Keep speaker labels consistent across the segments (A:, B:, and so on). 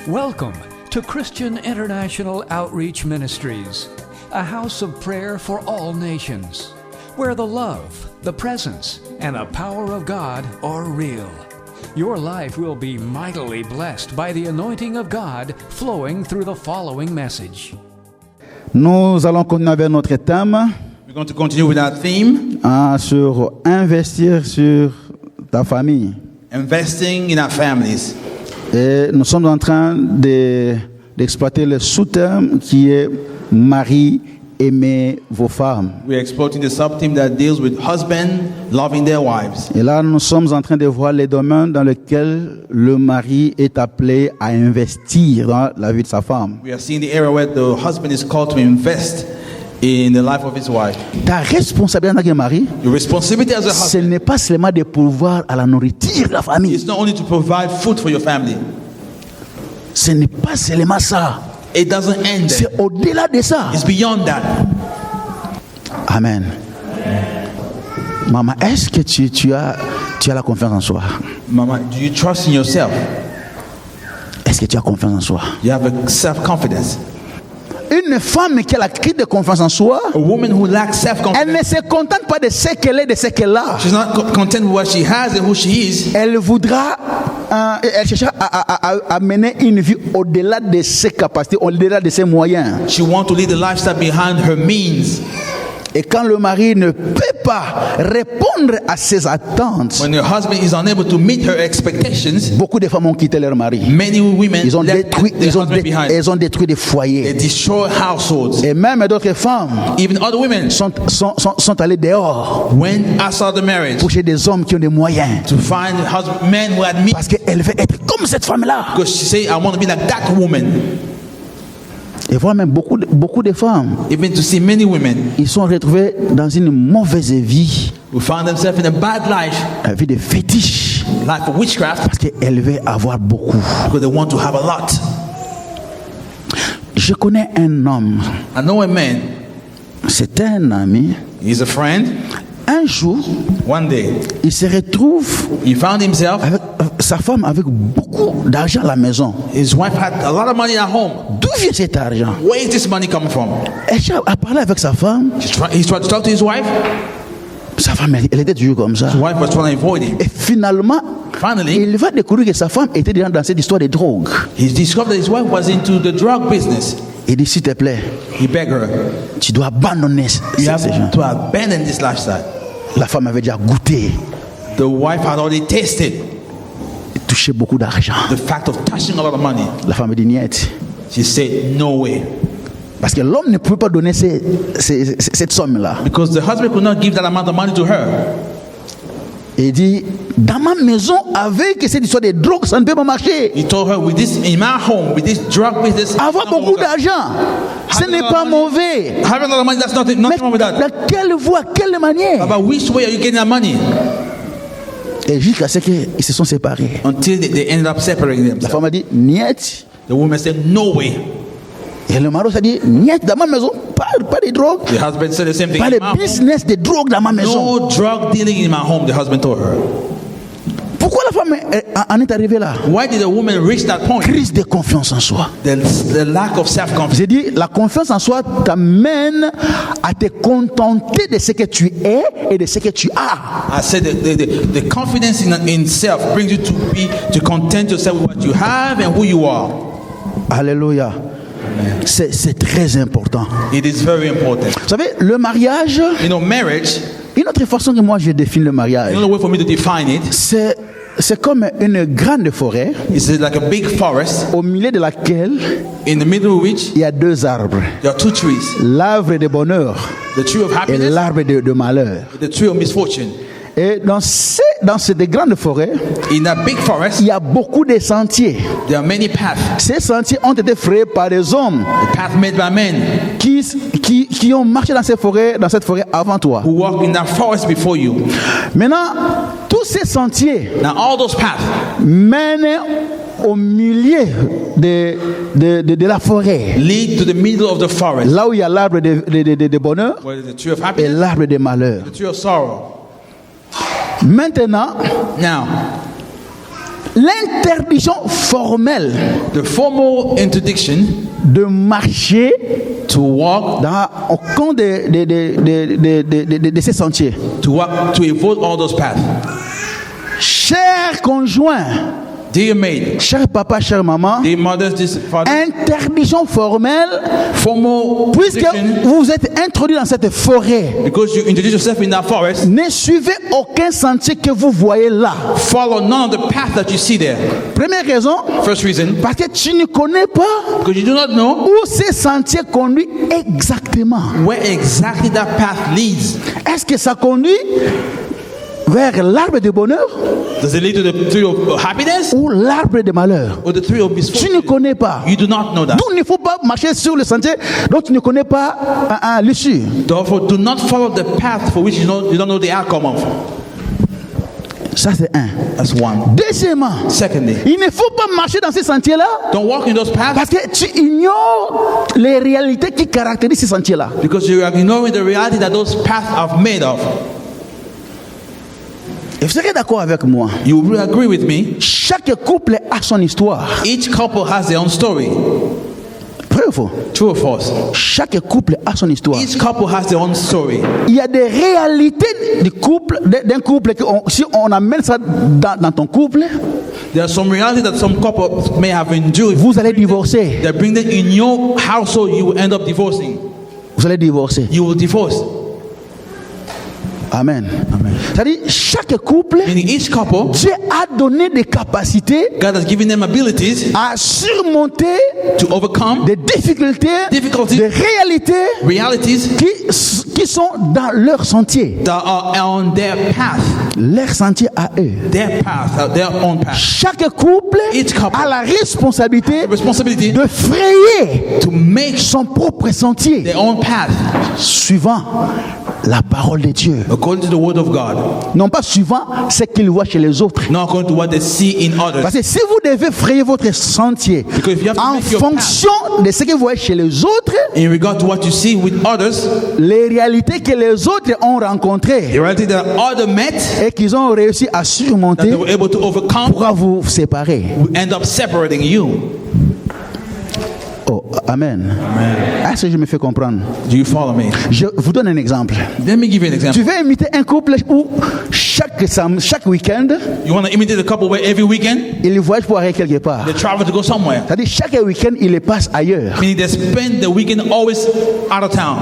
A: Welcome to Christian International Outreach Ministries, a house of prayer for all nations, where the love, the presence, and the power of God are real. Your life will be mightily blessed by the anointing of God flowing through the following message.
B: Nous allons continuer avec notre thème
C: We're going to continue with our theme,
B: sur investir sur ta famille.
C: investing in our families.
B: Et nous sommes en train d'exploiter le sous-thème qui est Marie, aimez vos femmes.
C: We're exploiting the sub-theme that deals with husbands loving their wives.
B: Et là, nous sommes en train de voir les domaines dans lesquels le mari est appelé à investir dans la vie de sa femme.
C: We are seeing the area where the husband is called to invest in the life of his wife.
B: Ta responsabilité en tant que mari,
C: Your responsibility as a
B: ce
C: husband
B: n'est pas seulement de pourvoir à la nourriture de la famille.
C: is not only to provide food for your family.
B: Ce n'est pas seulement ça.
C: It doesn't end there.
B: C'est au-delà de ça.
C: It's beyond that.
B: Amen. Maman, est-ce que tu as la confiance en soi?
C: Mama, do you trust in yourself?
B: Est-ce que tu as confiance en soi?
C: You have a self-confidence.
B: Une femme qui a la crise de confiance en soi,
C: A woman who lacks
B: elle
C: self-confidence,
B: ne se contente pas de ce qu'elle est, de ce qu'elle a.
C: she's not content with what she has and who she is.
B: Elle voudra, elle cherchera à mener une vie au-delà de ses capacités, au-delà de ses moyens.
C: She wants to lead the lifestyle behind her means.
B: Et quand le mari ne peut pas répondre à ses attentes,
C: When her husband is unable to meet her expectations,
B: beaucoup de femmes ont quitté leur mari.
C: many women
B: Ils ont
C: left
B: détruit,
C: their husband behind.
B: elles ont détruit des
C: They
B: foyers.
C: destroy households.
B: Et même d'autres femmes
C: Even other women
B: sont allées dehors
C: went outside the marriage
B: pour chercher des hommes qui ont des moyens.
C: to find men who had means,
B: Parce qu'elle veut être comme cette femme-là.
C: because she say, I want to be like that woman.
B: Et voilà même beaucoup de femmes,
C: Even to see many women
B: ils sont retrouvés dans une mauvaise vie,
C: who found themselves in a bad life,
B: une vie de fétiche,
C: life of witchcraft,
B: parce qu'elles veulent avoir beaucoup.
C: because they want to have a lot.
B: Je connais un homme,
C: I know a man,
B: c'est un ami.
C: he's a friend.
B: Un jour,
C: One day,
B: il se retrouve
C: he found himself,
B: avec sa femme avec beaucoup d'argent à la maison.
C: his wife had a lot of money at home.
B: D'où vient cet argent?
C: Where is this money coming from?
B: Elle a parlé avec sa femme.
C: He tried to talk to his wife.
B: Sa femme, elle était toujours comme ça.
C: His wife was trying to avoid him.
B: Et finalement,
C: Finally,
B: il va découvrir que sa femme était déjà dans cette histoire de drogue.
C: he discovered that his wife was into the drug business.
B: Il dit, s'il te plaît,
C: He begged her,
B: tu dois abandonner
C: you
B: ces
C: have
B: gens.
C: to abandon this lifestyle.
B: La femme avait déjà goûté,
C: The wife had already tasted
B: touché beaucoup d'argent.
C: the fact of touching a lot of money.
B: La femme dit, niet.
C: She said, no way.
B: Parce que l'homme ne pouvait pas donner cette somme-là.
C: Because the husband could not give that amount of money to her.
B: Et il dit, dans ma maison, avec cette histoire de drogue, ça ne peut pas marcher.
C: He told her, with this in my home, with this drug business,
B: Avoir beaucoup d'argent, ce n'est pas mauvais.
C: having a lot of money, that's nothing
B: Mais
C: wrong with that.
B: de quelle voie, quelle manière?
C: But which way are you getting that money?
B: Et jusqu'à ce qu'ils se sont séparés.
C: Until they ended up separating
B: La
C: themselves.
B: femme a dit, niet.
C: The woman said, no way.
B: Et le mari s'est dit, niet, dans ma maison, pas de drogue.
C: The husband said the same thing.
B: Pas
C: In
B: de
C: my home,
B: business de drogue dans ma maison.
C: no drug dealing in my home, the husband told her.
B: Pourquoi la femme en est arrivée là?
C: Why did the woman reach that point?
B: Crise de confiance en soi.
C: The lack of self-confidence.
B: J'ai dit, la confiance en soi t'amène à te contenter de ce que tu es et de ce que tu as.
C: I said that the confidence in self brings you to content yourself with what you have and who you are.
B: Alléluia. C'est très important.
C: It is very important.
B: Vous savez, le mariage,
C: You know, marriage,
B: une autre façon que moi je définis le mariage,
C: the only way for me to define it
B: c'est comme une grande forêt
C: is like a big forest
B: au milieu de laquelle
C: in the middle of which
B: il y a deux arbres.
C: there are two trees.
B: L'arbre de bonheur
C: The tree of
B: et
C: happiness,
B: l'arbre de malheur.
C: the tree of misfortune.
B: Et dans cette grande forêt,
C: In that big forest,
B: il y a beaucoup de sentiers.
C: there are many paths.
B: Ces sentiers ont été créés par des hommes
C: The path made by men
B: qui ont marché dans cette forêt avant toi.
C: who walk in that forest before you.
B: Maintenant, tous ces sentiers
C: Now all those paths
B: mènent au milieu de la forêt,
C: lead to the middle of the forest,
B: là où il y a l'arbre de bonheur
C: where there's the tree of
B: et
C: happiness,
B: l'arbre de malheur.
C: the tree of sorrow.
B: Maintenant,
C: Now,
B: l'interdiction formelle
C: The formal interdiction
B: de marcher
C: to walk,
B: au compte de ces sentiers.
C: to avoid all those paths.
B: Chers conjoints,
C: Dear maid,
B: cher papa, chère maman,
C: dear mothers, dear fathers,
B: interdiction formelle,
C: formal
B: puisque
C: interdiction,
B: vous vous êtes introduit dans cette forêt,
C: because you introduce yourself in that forest,
B: ne suivez aucun sentier que vous voyez là.
C: follow none of the path that you see there.
B: Première raison,
C: First reason,
B: parce que tu ne connais pas
C: because you do not know
B: où ces sentiers conduisent exactement.
C: where exactly that path leads.
B: Est-ce que ça conduit vers l'arbre de bonheur
C: Does it lead to the tree of happiness
B: ou l'arbre de malheur?
C: or the tree of
B: Tu ne
C: misfortune?
B: connais pas.
C: You do not know that.
B: Donc il ne faut pas marcher sur le sentier dont tu ne connais pas l'issue.
C: Therefore, do not follow the path for which you don't know the outcome of.
B: Ça c'est un.
C: That's one.
B: Deuxièmement,
C: Secondly,
B: il ne faut pas marcher dans ces sentiers-là
C: don't walk in those paths
B: parce que tu ignores les réalités qui caractérisent ces sentiers-là.
C: because you are ignoring the reality that those paths are made of.
B: Et vous serez d'accord avec moi.
C: You will agree with me.
B: Chaque couple a son histoire.
C: Each couple has their own story.
B: Vrai ou faux?
C: True or false?
B: Chaque couple a son histoire.
C: Each couple has their own story.
B: Il y a des réalités du couple, d'un couple que si on amène ça dans ton couple,
C: There are some realities that some couples may have endured.
B: vous allez divorcer.
C: They bring them in your household, you will end up divorcing.
B: Vous allez divorcer.
C: You will divorce.
B: Amen. C'est-à-dire, chaque couple,
C: Meaning each couple,
B: Dieu a donné des capacités
C: God has given them abilities
B: à surmonter
C: to overcome
B: des difficultés,
C: difficulties,
B: des réalités
C: realities
B: qui sont dans leur sentier.
C: that are on their path.
B: Leur sentier à eux.
C: Their path, their own path.
B: Chaque couple
C: Each couple
B: a la responsabilité
C: The responsibility
B: de frayer
C: to make
B: son propre sentier
C: their own path
B: suivant la parole de Dieu.
C: according to the word of God,
B: Non pas suivant ce qu'ils voient chez les autres.
C: not according to what they see in others.
B: Parce que si vous devez frayer votre sentier
C: Because if you have to
B: en
C: make your
B: fonction de ce que vous voyez chez les autres,
C: In regard to what you see with others,
B: les réalités que les autres ont
C: the
B: rencontrées
C: reality that others met,
B: et qu'ils ont réussi à
C: that
B: surmonter
C: they were able to overcome,
B: pourra vous séparer.
C: will end up separating you.
B: Oh, amen. Est-ce que je me fais comprendre?
C: Do you follow me?
B: Je vous donne un exemple.
C: Let me give you an example.
B: Tu veux imiter un couple où chaque week-end,
C: You want to imitate a couple where every weekend
B: ils voyagent pour aller quelque part.
C: they travel to go somewhere.
B: C'est-à-dire chaque week-end, ils les passent ailleurs.
C: Meaning they spend the weekend always out of town.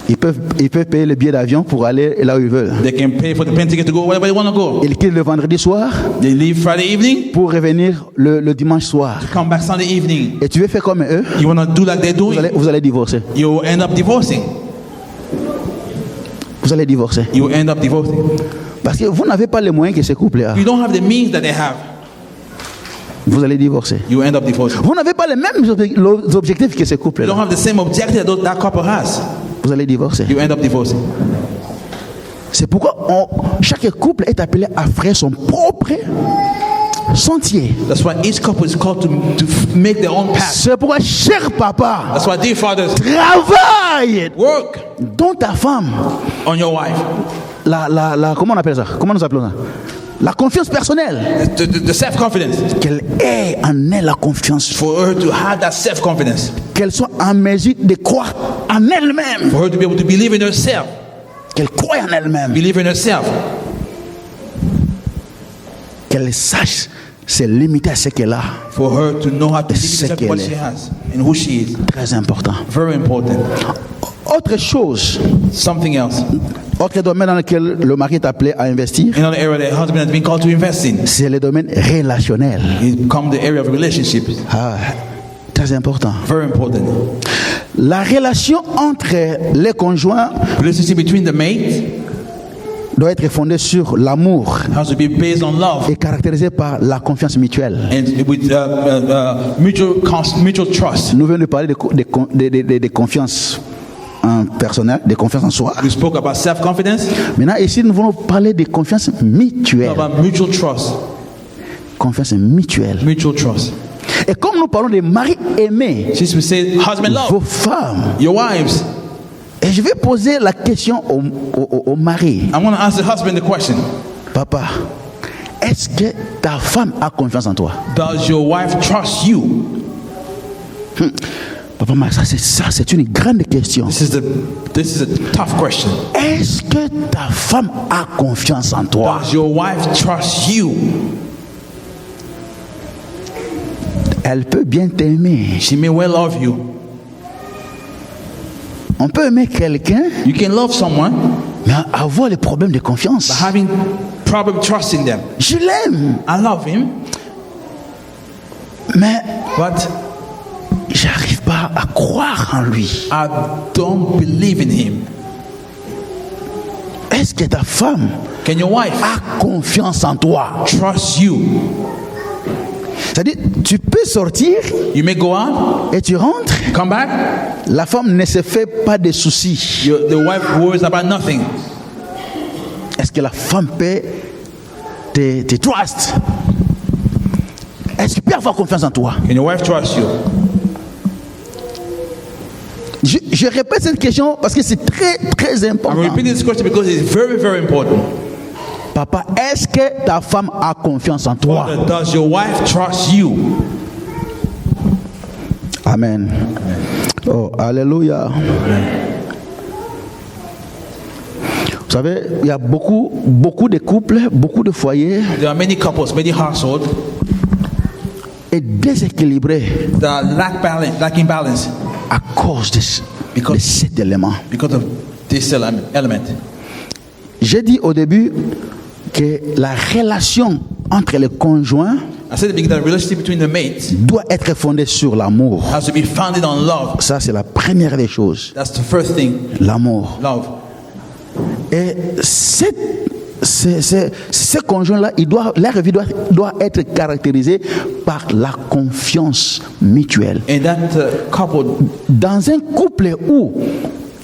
B: Ils peuvent payer le billet d'avion pour aller là où ils veulent.
C: They can pay for the plane ticket to go wherever they want to go.
B: Ils quittent le vendredi soir
C: They leave Friday evening,
B: pour revenir le dimanche soir.
C: come back Sunday evening.
B: Et tu veux faire comme eux,
C: You want to do like they're doing,
B: vous allez divorcer.
C: you will end up divorcing.
B: Vous allez divorcer.
C: You will end up divorcing.
B: Parce que vous n'avez pas les moyens que ce couple a.
C: You don't have the means that they have.
B: Vous allez divorcer.
C: You will end up divorcing.
B: Vous n'avez pas les mêmes objectifs que ce couple
C: You don't
B: a.
C: have the same objective that couple has.
B: Vous allez divorcer.
C: You end up divorcing.
B: C'est pourquoi chaque couple est appelé à faire son propre sentier.
C: That's why each couple is called to make their own path.
B: C'est pourquoi, cher papa,
C: That's why, dear fathers,
B: travaille
C: work
B: dans ta femme.
C: on your wife.
B: Comment on appelle ça? Comment nous appelons ça? La confiance personnelle.
C: The self-confidence.
B: Qu'elle ait en elle la confiance.
C: For her to have that self-confidence.
B: Qu'elle soit en mesure de croire en elle-même.
C: For her to be able to believe in herself.
B: Qu'elle croie en elle-même.
C: Believe in herself.
B: Qu'elle sache se limiter à ce qu'elle a.
C: For her to know how to limit herself to what
B: qu'elle
C: she
B: est.
C: has and who she is.
B: Très important.
C: Very important.
B: Autre chose,
C: Something else.
B: autre domaine dans lequel le mari est appelé à investir,
C: Another area that husband has been called to invest in.
B: c'est le domaine relationnel.
C: It comes the area of relationships.
B: Ah, très important.
C: Very important.
B: La relation entre les conjoints
C: Relationship between the mates
B: doit être fondée sur l'amour
C: has to be based on love
B: et caractérisée par la confiance mutuelle.
C: and with mutual trust.
B: Nous venons de parler de confiance en personnel, de confiance en soi.
C: We spoke about self-confidence.
B: Maintenant, ici, nous voulons parler de confiance mutuelle.
C: About mutual trust.
B: Confiance mutuelle.
C: Mutual trust.
B: Et comme nous parlons de mari aimé,
C: Since we say husband
B: vos
C: love,
B: femmes,
C: your wives,
B: et je vais poser la question au mari.
C: I want to ask the husband the question.
B: Papa, est-ce Est-ce que ta femme a confiance en toi?
C: Does your wife trust you?
B: Papa, c'est une grande question.
C: This is a tough question.
B: Est-ce que ta femme a confiance en toi?
C: Does your wife trust you?
B: Elle peut bien t'aimer.
C: She may well love you.
B: On peut aimer quelqu'un,
C: You can love someone,
B: mais avoir les problèmes de confiance.
C: but having problem trusting them.
B: Je l'aime,
C: I love him,
B: mais
C: but
B: j'arrive pas à croire en lui.
C: I don't believe in him.
B: Est-ce que ta femme
C: Can your wife
B: a confiance en toi?
C: trust you?
B: C'est-à-dire, tu peux sortir
C: You may go out,
B: et tu rentres.
C: come back,
B: La femme ne se fait pas de soucis.
C: the wife worries about nothing.
B: Est-ce que la femme peut te trust? Est-ce qu'elle peut avoir confiance en toi?
C: Can your wife trust you?
B: Je répète cette question parce que c'est très, très
C: I'm
B: important.
C: repeating this question because it's very, very important.
B: Papa, est-ce que ta femme a confiance en toi?
C: Father, does your wife trust you?
B: Amen. Oh, alléluia. Vous savez, il y a beaucoup de couples, beaucoup de foyers
C: There are many couples, many households
B: et déséquilibrés
C: that lacking balance
B: à cause de cet élément.
C: because of this element.
B: J'ai dit au début que la relation entre les conjoints
C: I said at the beginning that the relationship between the mates
B: doit être fondée sur l'amour.
C: has to be founded on love.
B: Ça, c'est la première des choses.
C: That's the first thing,
B: L'amour.
C: love.
B: Et ces conjoints-là, leur vie doit être caractérisée par la confiance mutuelle.
C: And that couple,
B: Dans un couple où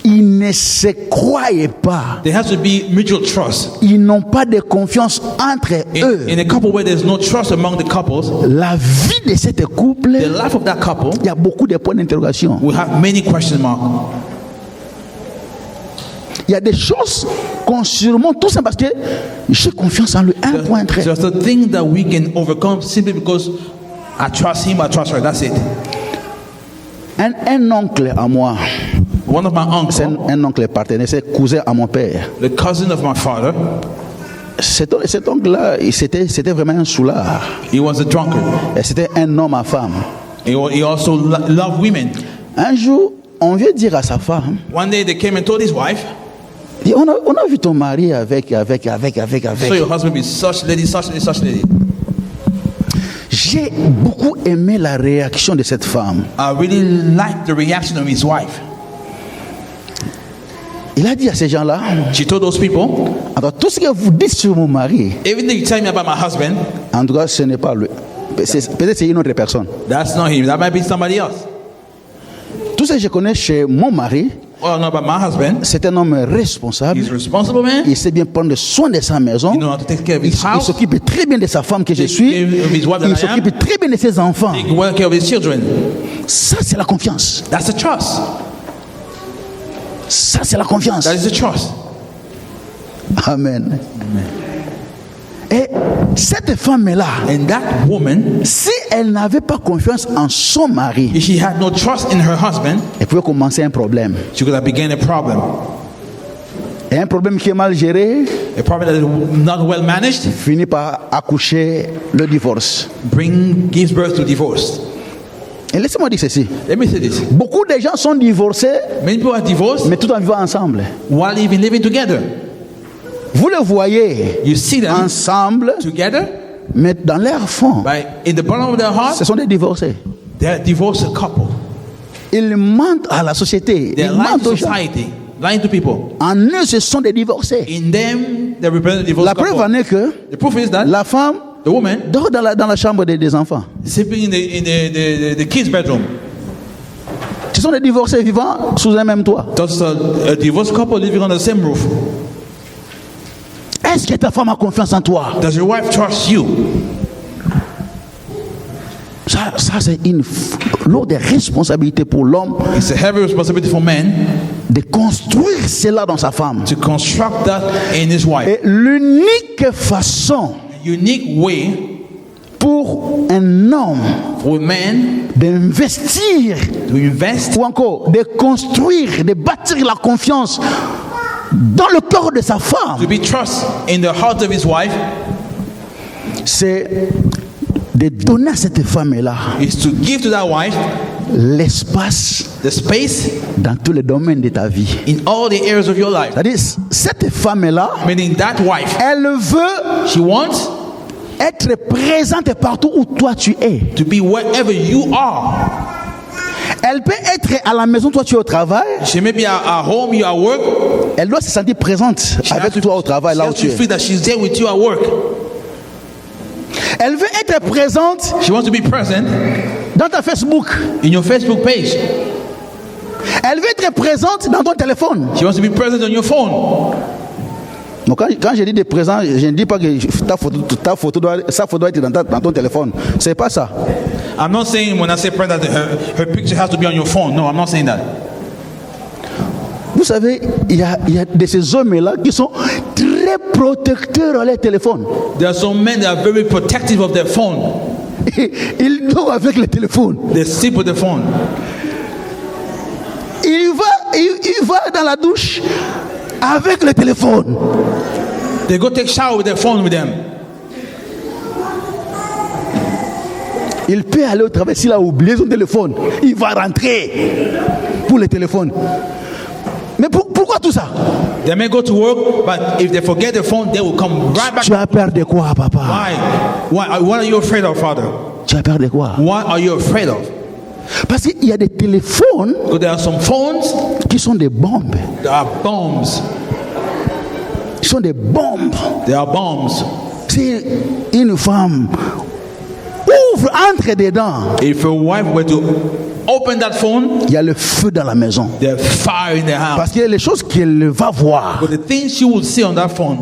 B: ils ne se croyaient pas,
C: there has to be mutual trust.
B: ils n'ont pas de confiance entre eux,
C: In a couple where there's no trust among the couples,
B: la vie de ce couple,
C: the life of that couple
B: il y a beaucoup de points d'interrogation.
C: will have many question marks.
B: Il y a des choses qu'on surmonte tout ça parce que j'ai confiance en lui. Un point très.
C: There's a thing that we can overcome simply because I trust him, I trust her. That's it.
B: Un oncle à moi,
C: One of my
B: c'est
C: uncles,
B: un oncle partenaire, c'est cousin à mon père.
C: the cousin of my father,
B: Cet oncle-là, c'était vraiment un soulard.
C: he was a drunkard.
B: Et c'était un homme à femme.
C: He also loved women.
B: Un jour, on vient dire à sa femme,
C: One day they came and told his wife,
B: dit, on a vu ton mari avec.
C: so your husband be such lady, such lady, such lady.
B: J'ai beaucoup aimé la réaction de cette femme.
C: I really liked the reaction of his wife.
B: Il a dit à ces gens-là,
C: She told those people,
B: alors, tout ce que vous dites sur mon mari,
C: everything you tell me about my husband,
B: en tout cas, ce n'est pas lui. Peut-être c'est une autre personne.
C: that's not him. That might be somebody else.
B: Tout ce que je connais chez mon mari,
C: All I know about my husband,
B: c'est un homme responsable.
C: he's a responsible man.
B: Il sait bien prendre soin de sa maison.
C: You know how to take care of
B: Il
C: his house.
B: s'occupe très bien de sa femme que je
C: Take
B: suis.
C: care of his wife that
B: Il
C: I am.
B: s'occupe très bien de ses enfants.
C: Take well care of his children.
B: Ça, c'est la confiance.
C: That's the trust.
B: Ça, c'est la confiance.
C: That is the trust.
B: Amen. Et cette femme-là,
C: And that woman,
B: si elle n'avait pas confiance en son mari,
C: if she had no trust in her husband,
B: elle pouvait commencer un problème.
C: she could have begun a problem.
B: Et un problème qui est mal géré
C: A problem that is not well managed
B: finit par accoucher le divorce.
C: gives birth to divorce.
B: Et laissez-moi dire ceci.
C: Let me say this.
B: Beaucoup de gens sont divorcés,
C: Many people are divorced
B: mais tout en vivant ensemble.
C: while even living together.
B: Vous les voyez
C: You see them
B: ensemble,
C: together,
B: mais dans leur fond,
C: but in the bottom of their heart,
B: ce sont des divorcés.
C: they're a divorced couple.
B: Ils mentent à la société.
C: They're
B: Ils
C: lying
B: mentent
C: to
B: aux gens.
C: society, lying to people.
B: En eux, ce sont des divorcés.
C: In them, they represent a divorced
B: La preuve en
C: couple.
B: est que
C: The proof is that
B: la femme
C: the woman
B: dort dans la chambre des enfants.
C: sleeping in the kids' bedroom.
B: Ce sont des divorcés vivant sous un même toit.
C: That's a divorced couple living on the same roof.
B: Est-ce que ta femme a confiance en toi?
C: Does your wife trust you?
B: Ça c'est une lourde responsabilité pour l'homme
C: It's a heavy responsibility for men
B: de construire cela dans sa femme.
C: to construct that in his wife.
B: Et l'unique façon
C: unique way
B: pour un homme
C: for a man
B: d'investir
C: to invest
B: ou encore de construire, de bâtir la confiance dans le cœur de sa
C: to
B: femme,
C: be trust in the heart of his wife
B: c'est de donner à cette femme-là
C: is to give to that wife
B: l'espace
C: the space
B: dans tous les domaines de ta vie.
C: in all the areas of your life.
B: C'est-à-dire, cette femme-là,
C: Meaning that wife,
B: elle veut
C: she wants
B: être présente partout où toi tu es.
C: to be wherever you are.
B: Elle peut être à la maison, toi tu es au travail.
C: She may be at home, you are at work.
B: Elle doit se sentir présente
C: She has
B: avec
C: to-
B: toi au travail,
C: she
B: là où
C: has
B: tu
C: to
B: es.
C: feel that she's there with you at work.
B: Elle veut être présente
C: She wants to be present
B: dans ta Facebook.
C: in your Facebook page.
B: Elle veut être présente dans ton téléphone.
C: She wants to be present on your phone.
B: Donc quand je dis de présent, je ne dis pas que sa photo doit être dans ton téléphone. C'est pas ça.
C: I'm not saying when I say present, her picture has to be on your phone. No, I'm not saying that.
B: Vous savez, il y a de ces hommes-là qui sont très protecteurs à leur téléphone.
C: There are some men that are very protective of their phone.
B: Ils dorment avec le téléphone.
C: They sleep with the phone.
B: Il va dans la douche avec le téléphone.
C: They go take shower with their phone with them.
B: Il peut aller au travail s'il a oublié son téléphone. Il va rentrer pour le téléphone. Mais pourquoi tout ça?
C: They may go to work, but if they forget their phone, they will come right back.
B: Tu as peur de quoi, papa?
C: What are you afraid of, Father?
B: Tu as peur de quoi?
C: What are you afraid of?
B: Parce qu'il y a des téléphones
C: Because there are some phones
B: qui sont des bombes.
C: that are bombs.
B: Ils sont des bombes.
C: They are bombs.
B: Si une femme ouvre, entre dedans,
C: If a wife were to open that phone,
B: il y a le feu dans la maison.
C: there's fire in the house.
B: Parce que les choses qu'elle va voir,
C: But the things she will see on that phone,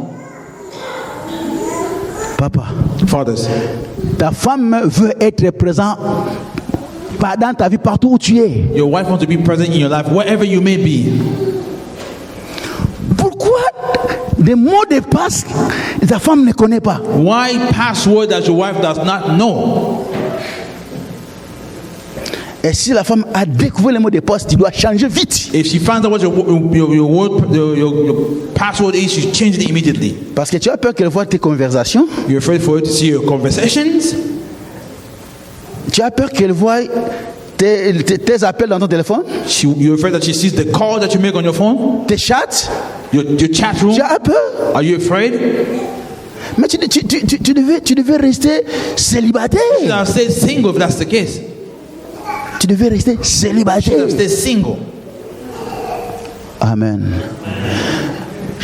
B: papa,
C: fathers,
B: ta femme veut être présente dans ta vie partout où tu es.
C: your wife wants to be present in your life wherever you may be.
B: Pourquoi des mots de passe ta femme ne connaît pas?
C: Why password that your wife does not know?
B: Et si la femme a découvert les mots de passe, tu dois changer vite.
C: If she finds out what your password is, she changes it immediately.
B: Parce que tu as peur qu'elle voie tes conversations.
C: You're afraid for her to see your conversations.
B: Tu as peur qu'elle voie tes appels dans ton téléphone,
C: You're afraid that she sees the call that you make on your phone,
B: tes chats.
C: your chat room.
B: Tu as peur.
C: Are you afraid?
B: Mais tu devais rester célibataire.
C: I'll stay single if that's the case.
B: Tu devais rester célibataire.
C: I'll stay single.
B: Amen.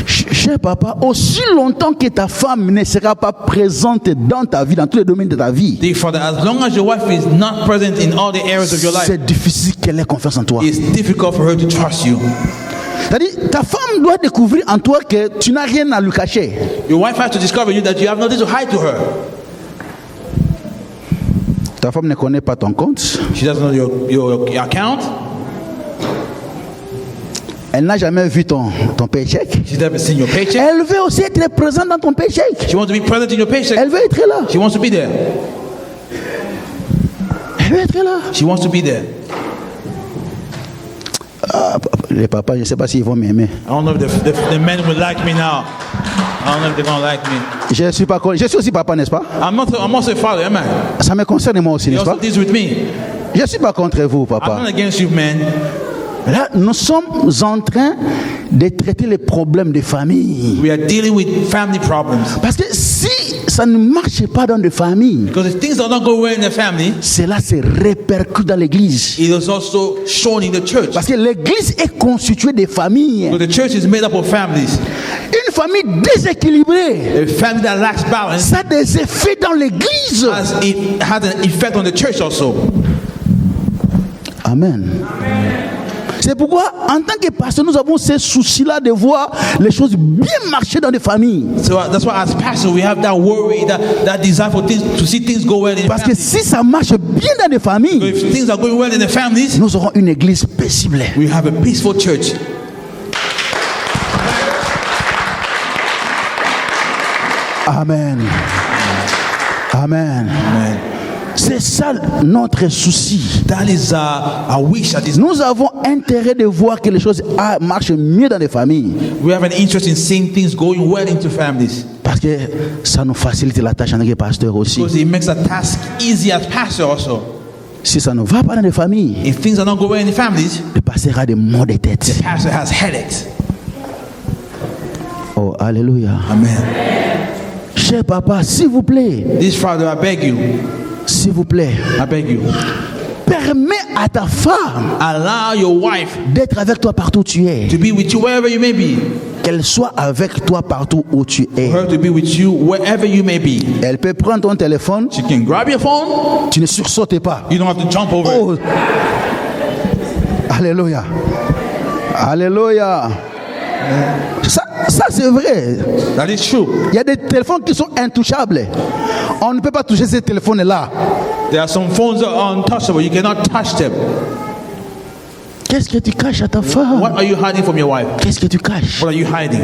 B: Cher papa, aussi longtemps que ta femme ne sera pas présente dans ta vie, dans tous les domaines de ta vie,
C: Dear Father, as long as your wife is not present in all the areas of your life,
B: c'est difficile qu'elle ait confiance en toi.
C: it's difficult for her to trust you.
B: C'est-à-dire, ta femme doit découvrir en toi que tu n'as rien à lui cacher.
C: Your wife has to discover you that you have nothing to hide to her.
B: Ta femme ne connaît pas ton compte.
C: She doesn't know your account.
B: Elle n'a jamais vu ton paycheck.
C: She's never seen your paycheck.
B: Elle veut aussi être présente dans ton paycheck.
C: She wants to be present in your paycheck.
B: Elle veut être là.
C: She wants to be there.
B: Elle veut être là.
C: She wants to be there.
B: Ah, les papas, je ne sais pas s'ils vont m'aimer.
C: I don't know if the men will like me now. I don't know if they're going to like me.
B: Je suis aussi papa, n'est-ce pas?
C: I'm also a father, am I?
B: Ça me concerne moi aussi,
C: He
B: n'est-ce
C: also
B: pas?
C: deals with me.
B: Je ne suis pas contre vous,
C: I'm
B: papa.
C: not against you, man.
B: Là, nous sommes en train de traiter les problèmes de famille.
C: We are dealing with family problems.
B: Parce que si ça ne marche pas dans des familles,
C: Because if things are not going well in the family,
B: cela se répercute dans l'église.
C: it is also shown in the church.
B: Parce que l'église est constituée de familles.
C: Because the church is made up of families.
B: Une famille déséquilibrée,
C: A family that lacks balance
B: ça a des effets dans l'église.
C: has an effect on the church also.
B: Amen. C'est pourquoi, en tant que pasteur, nous avons ce souci-là de voir les choses bien marcher dans les familles.
C: So that's why as pastor we have that worry, that desire for things to see things go well in the
B: Parce que
C: family.
B: si ça marche bien dans les
C: So
B: familles,
C: if things are going well in the families,
B: nous aurons une église paisible.
C: we have a peaceful church.
B: Amen. Amen.
C: Amen.
B: C'est ça notre souci.
C: That is our wish.
B: Nous avons intérêt de voir que les choses marchent mieux dans les familles.
C: We have an interest in seeing things going well into families.
B: Parce que ça nous facilite la tâche en tant que pasteur aussi.
C: Because it makes a task easy as pastor also.
B: Si ça ne va pas dans les familles,
C: If things are not going well in the families,
B: le pasteur a des maux de tête.
C: the pastor has headaches.
B: Oh, alléluia.
C: Amen.
B: Cher papa, s'il vous plaît,
C: This Father, I beg you,
B: s'il vous plaît,
C: I beg you,
B: permets à ta femme
C: allow your wife
B: d'être avec toi partout où tu es.
C: to be with you wherever you may be.
B: Qu'elle soit avec toi partout où tu es.
C: Her to be with you wherever you may be.
B: Elle peut prendre ton téléphone,
C: She can grab your phone.
B: tu ne sursautes pas.
C: You don't have to jump over it.
B: Oh. Alléluia. Alléluia. Ça c'est vrai.
C: That is true.
B: Il y a des téléphones qui sont intouchables. On ne peut pas toucher ces téléphones-là.
C: There are some phones that are untouchable. You cannot touch them.
B: Qu'est-ce que tu caches à ta femme?
C: What are you hiding from your wife?
B: Qu'est-ce que tu caches?
C: What are you hiding?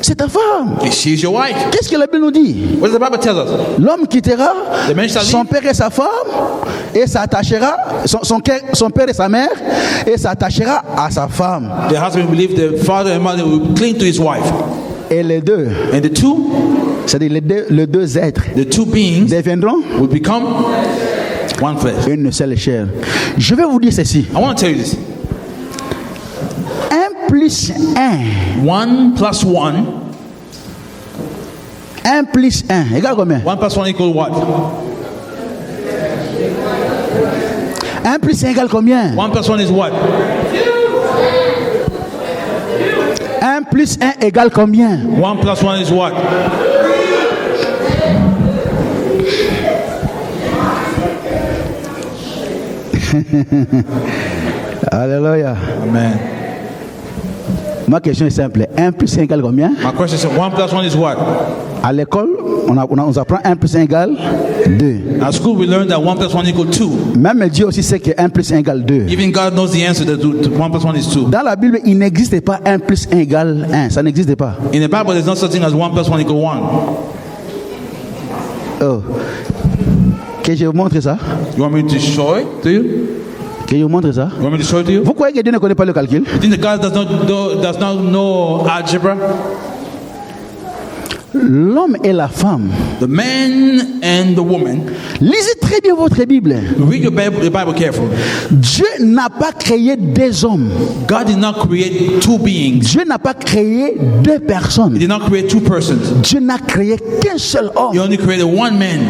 B: C'est ta femme.
C: She's your wife.
B: Qu'est-ce que la Bible nous dit?
C: What does the Bible tell us?
B: L'homme quittera
C: The man shall
B: son
C: leave.
B: père et sa femme et s'attachera, son père et sa mère, et s'attachera à sa femme.
C: The husband will leave the father and mother will cling to his wife.
B: Et les deux,
C: And the two
B: c'est-à-dire les deux êtres,
C: beings
B: deviendront
C: will become one flesh.
B: une seule chair. Je vais vous dire ceci.
C: I want to tell you this.
B: 1 plus 1.
C: 1 plus 1.
B: 1 plus 1 égale combien?
C: 1 plus 1 equals what?
B: 1 plus 1 égale combien?
C: 1 plus 1 is what?
B: 1 plus 1 égale combien?
C: 1 plus 1 is what?
B: Alléluia.
C: Amen.
B: Ma question est simple. 1 plus 1 égale combien?
C: My question is 1 plus 1 is what?
B: À l'école, on apprend 1 plus 1 égale 2.
C: At school we learned that 1 plus 1 equals 2.
B: Même Dieu aussi sait que 1 plus 1 égale 2.
C: Even God knows the answer that 1 plus 1 is 2.
B: Dans la Bible, il n'existe pas 1 plus 1 égale 1. Ça n'existe pas.
C: In the Bible there's no such thing as 1 plus 1 equals 1.
B: Oh. Que je vous montre ça?
C: You want me to show it to you?
B: Que je vous montre ça?
C: You want me to show it to you?
B: Vous croyez que Dieu ne connaît pas le calcul?
C: You think that God does not know algebra?
B: L'homme et la femme.
C: The man and the woman.
B: Lisez très bien votre Bible.
C: Read the Bible carefully.
B: Dieu n'a pas créé deux hommes.
C: God did not create two beings.
B: Dieu n'a pas créé deux personnes.
C: He did not create two persons.
B: Dieu n'a créé qu'un seul
C: He
B: homme.
C: only created one man.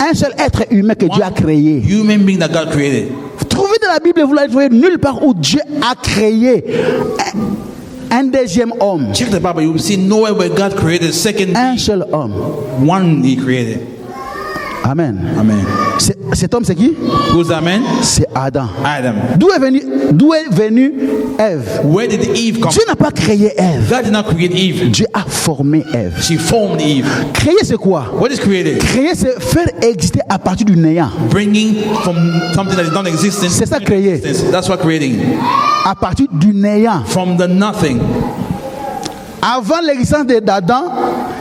B: Un seul être humain que Dieu a créé.
C: Human being that God created.
B: Vous trouvez dans la Bible, vous la trouvez nulle part où Dieu a créé un deuxième homme.
C: Check the Bible. You will see nowhere where God created a second
B: Un
C: being.
B: seul homme.
C: One He created.
B: Amen.
C: Amen.
B: Cet homme, c'est qui?
C: Who's that man?
B: C'est Adam.
C: Adam.
B: D'où est venue Ève?
C: Where did Eve come
B: Dieu n'a pas créé Ève.
C: from? God did not create Eve.
B: Dieu a formé Ève.
C: She formed Eve.
B: Créer, c'est quoi?
C: What is created?
B: Créer, c'est faire exister à partir du néant.
C: Bringing from something that is non-existent.
B: C'est ça, créer.
C: That's what creating.
B: À partir du néant.
C: From the nothing.
B: Avant l'existence d'Adam,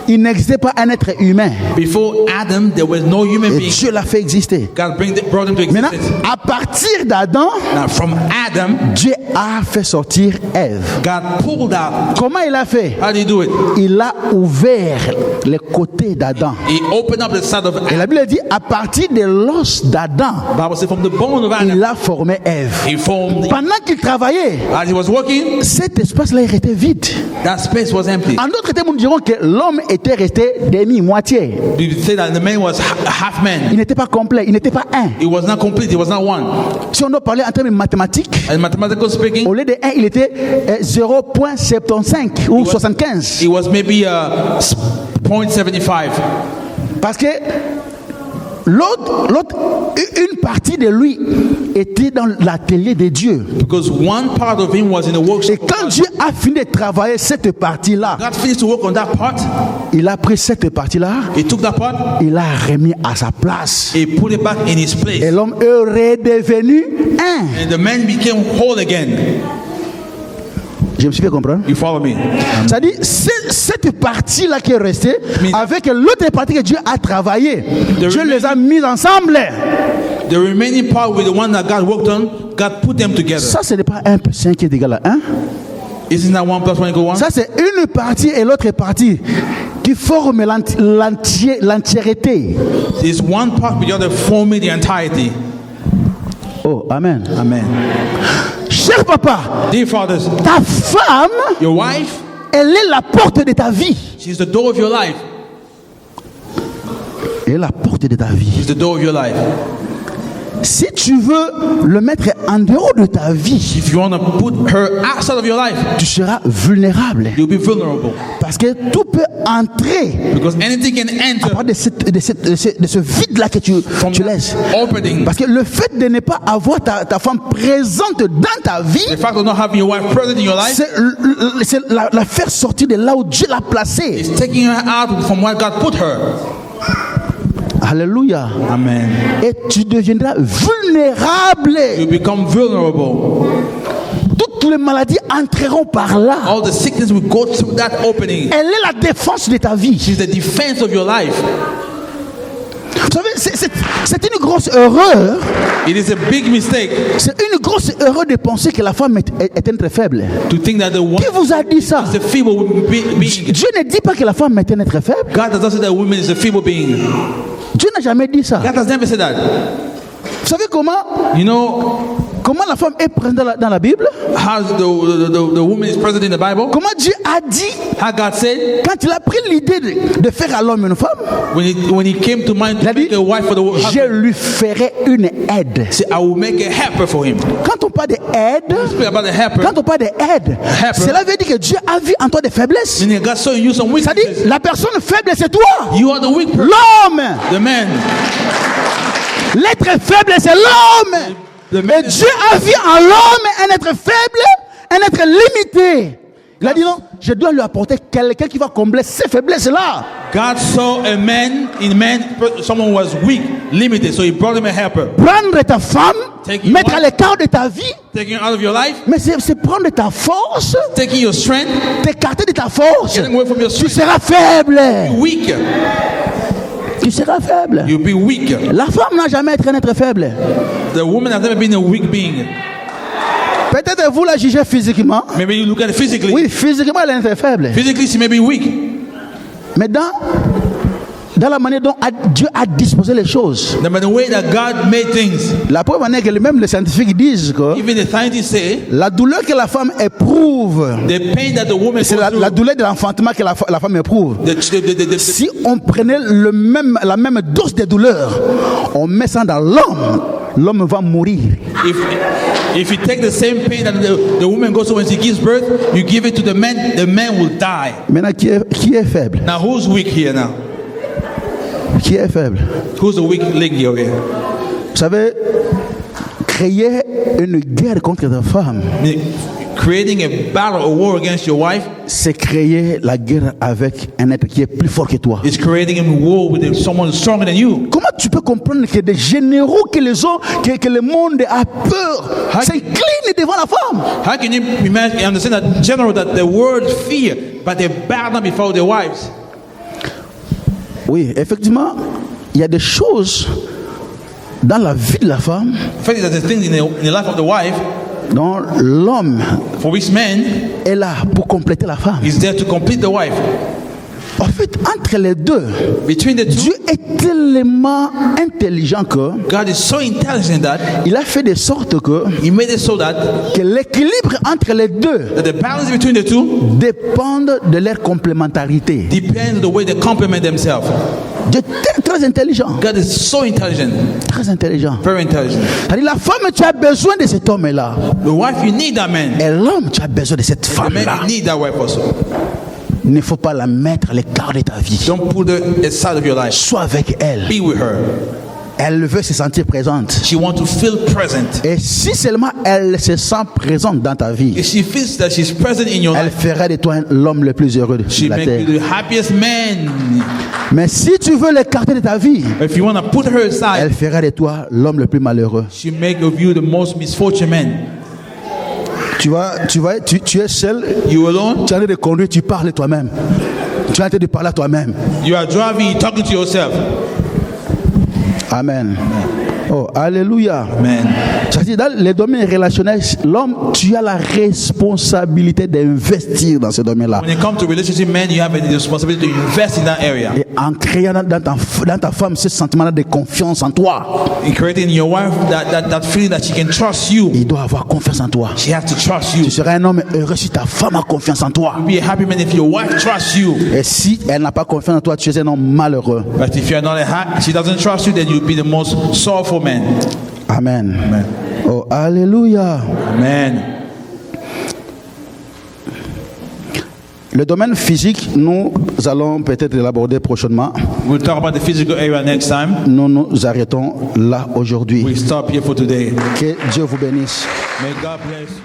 B: il n'existait pas un être humain.
C: Before Adam, there was no human
B: Et
C: being.
B: Dieu l'a fait exister.
C: God brought him to
B: Maintenant,
C: existence.
B: à partir d'Adam,
C: Now, from Adam,
B: Dieu a fait sortir Ève.
C: God pulled out.
B: Comment il a fait?
C: How did he do it?
B: Il a ouvert les côtés d'Adam.
C: He opened up the side of
B: Et la
C: Adam.
B: Bible dit, à partir de l'os d'Adam,
C: The Bible says from the bone of Adam,
B: il a formé Ève.
C: he formed.
B: Pendant qu'il travaillait,
C: As he was working,
B: cet espace-là il était vide.
C: that space was empty.
B: En d'autres termes, nous dirons que l'homme était resté demi-moitié.
C: You say that the man was half
B: Il
C: man.
B: n'était pas complet, il n'était pas un.
C: He was not complete. He was not one.
B: Si on doit parler en termes mathématiques,
C: And mathematical speaking,
B: au lieu de 1, il était 0,75 ou 75.
C: it was maybe 0.75.
B: Parce que l'autre, une partie de lui était dans l'atelier de Dieu.
C: Because one part of him was in the workshop.
B: Et quand Dieu a fini de travailler cette partie-là,
C: God finished to work on that part.
B: il a pris cette partie-là,
C: He took that part.
B: il l'a remis à sa place.
C: He put it back in his place.
B: Et l'homme est redevenu un.
C: And the man became whole again.
B: Je me suis fait comprendre.
C: You follow me?
B: C'est-à-dire, c'est cette partie-là qui est restée
C: Mais-
B: avec l'autre partie que Dieu a travaillé.
C: The
B: Dieu
C: remaining-
B: les a mis ensemble.
C: The remaining part with the one that God worked on, God put them together.
B: Ça, ce n'est pas 1 plus 5 qui est égal à 1.
C: Isn't that 1 plus 1 equal 1?
B: Ça, c'est une partie et l'autre partie qui forment l'entièreté.
C: It's one part, but the other forming the entirety.
B: Oh, amen.
C: Amen.
B: Cher papa,
C: Dear fathers,
B: ta femme,
C: your wife,
B: elle est la porte de ta vie.
C: she's the door of your life.
B: Elle est la porte de ta vie.
C: She's the door of your life.
B: Si tu veux le mettre en dehors de ta vie,
C: If you want to put her outside of your life,
B: tu seras vulnérable.
C: you'll be vulnerable.
B: Parce que tout peut entrer
C: Because anything can
B: à
C: enter
B: part de ce vide-là que tu laisses.
C: opening.
B: Parce que le fait de ne pas avoir ta femme présente dans ta vie,
C: The fact of not having your wife present in your life
B: c'est la faire sortir de là où Dieu l'a placée.
C: is taking her out from where God put her.
B: Alléluia.
C: Amen.
B: Et tu deviendras vulnérable.
C: You become vulnerable.
B: Toutes les maladies entreront par là.
C: All the sickness will go through that opening.
B: Elle est la défense de ta vie.
C: She's the defense of your life.
B: Vous savez, c'est une grosse erreur.
C: It is a big mistake
B: C'est une grosse erreur de penser que la femme est un être faible.
C: to think that the woman
B: Qui vous a dit ça?
C: is a feeble being.
B: Dieu ne dit pas que la femme est un être faible.
C: God does not say that a woman is a feeble being.
B: Dieu n'a jamais dit ça.
C: God has never said that.
B: Vous savez
C: You know
B: comment la femme est présente dans la Bible?
C: how the woman is present in the Bible?
B: Comment Dieu a dit
C: How God said
B: quand il a pris l'idée de faire à l'homme une femme?
C: when he came to mind
B: Il a
C: to
B: dit,
C: make a wife for the
B: je
C: husband,
B: lui ferai une aide.
C: say, I will make a helper for him.
B: Quand on parle d'aide,
C: Speak about the helper.
B: quand on parle d'aide,
C: Helper.
B: cela veut dire que Dieu a vu en toi des faiblesses.
C: Meaning God saw in you some
B: C'est-à-dire,
C: weaknesses.
B: la personne faible, c'est toi.
C: You are the weak person.
B: L'homme.
C: The man.
B: L'être faible, c'est l'homme.
C: The
B: Mais
C: man
B: Dieu a vu en l'homme un être faible, un être limité. Il a dit non, je dois lui apporter quelqu'un qui va combler ces faiblesses-là.
C: God saw a man in someone who was weak, limited, so he brought him a helper.
B: Prendre ta femme,
C: Take your
B: mettre à
C: wife.
B: l'écart de ta vie,
C: Taking her out of your life,
B: mais c'est prendre ta force,
C: taking your strength,
B: t'écarter de ta force.
C: getting away from your
B: Tu
C: strength.
B: seras faible.
C: Weak.
B: Tu seras faible.
C: You'll be weak.
B: La femme n'a jamais été un être faible.
C: The woman has never been a weak being.
B: Peut-être vous la jugez physiquement.
C: Maybe you look at it physically.
B: Oui, physiquement, elle est un être faible.
C: Physically, she may be weak.
B: Mais dans la manière dont Dieu a disposé les choses,
C: No matter the way that God made things,
B: la preuve en est que même les scientifiques disent que
C: even the scientists say
B: la douleur que la femme éprouve,
C: the pain that the woman
B: c'est
C: goes
B: la
C: through,
B: douleur de l'enfantement que la femme éprouve.
C: the
B: Si on prenait la même dose de douleur, on met ça dans l'homme va mourir.
C: if you take the same pain that the woman goes through when she gives birth, you give it to the man will die.
B: Maintenant, qui est faible?
C: Now, who's weak here now?
B: Qui est faible?
C: Who's the weak link here?
B: Vous savez, créer une guerre contre ta femme,
C: Creating a battle, a war against your wife
B: c'est créer la guerre avec un être qui est plus fort que toi.
C: is creating a war with someone stronger than you.
B: Comment tu peux comprendre que des généraux que le monde a peur s'inclinent devant la femme?
C: How can you imagine, understand that general that the world fear, but they bow down before their wives?
B: Oui, effectivement, il y a des choses dans la vie de la femme
C: Faith is the thing in the life of the wife
B: dont l'homme
C: for which man
B: est là pour compléter la femme.
C: is there to complete the wife.
B: En fait, entre les deux,
C: Between the two,
B: Dieu est tellement intelligent que
C: God is so intelligent that
B: il a fait de sorte
C: He made it so that
B: l'équilibre entre les deux
C: the balance between the two
B: dépend de leur complémentarité.
C: depends on the way they complement themselves.
B: Dieu est très intelligent.
C: God is so intelligent,
B: Très intelligent.
C: very intelligent.
B: C'est-à-dire, la femme, tu as besoin de cet homme-là.
C: The wife, you need that man.
B: Et l'homme, tu as besoin de cette
C: The man,
B: femme-là.
C: you need that wife also.
B: Il ne faut pas la mettre à l'écart de ta vie.
C: Don't put her aside of your life.
B: Sois avec elle.
C: Be with her.
B: Elle veut se sentir présente.
C: She wants to feel present.
B: Et si seulement elle se sent présente dans ta vie,
C: If she feels that she's present in your
B: elle
C: life,
B: fera de toi l'homme le plus heureux de
C: she
B: la
C: make
B: terre.
C: you the happiest man.
B: Mais si tu veux l'écarter de ta vie,
C: If you want to put her aside,
B: elle fera de toi l'homme le plus malheureux.
C: she make of you the most misfortunate man.
B: Tu es seul,
C: You alone.
B: tu es en train de conduire, tu parles toi-même. Tu es en train de parler à toi-même.
C: You are driving, talking to yourself.
B: Amen. Oh, alléluia.
C: Amen.
B: C'est-à-dire, dans les domaines relationnels, l'homme, tu as la responsabilité d'investir dans ce domaine-là.
C: When it comes to relationship, man, you have a responsibility to invest in that area.
B: Et en créant dans ta femme ce sentiment de confiance en toi.
C: In creating in your wife that feeling that she can trust you.
B: Il doit avoir confiance en toi.
C: She has to trust you.
B: Tu seras un homme heureux si ta femme a confiance en toi.
C: Be a happy man if your wife trusts you.
B: Et si elle n'a pas confiance en toi, tu es un homme malheureux.
C: But if you're not she doesn't trust you, then you'll be the most sorrowful man.
B: Amen.
C: Amen.
B: Oh, alléluia.
C: Amen.
B: Le domaine physique, nous allons peut-être l'aborder prochainement.
C: We'll talk about the physical area next time.
B: Nous nous arrêtons là aujourd'hui.
C: We stop here for today.
B: Que Dieu vous bénisse.
C: May God bless you.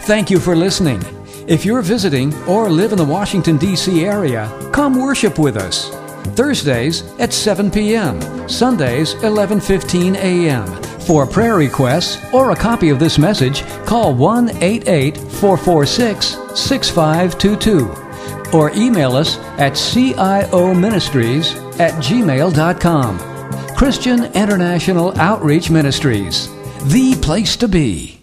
A: Thank you for listening. If you're visiting or live in the Washington, D.C. area, come worship with us. Thursdays at 7 p.m., Sundays 11:15 a.m. For prayer requests or a copy of this message, call 1-88-446-6522 or email us at cioministries@gmail.com. Christian International Outreach Ministries, the place to be.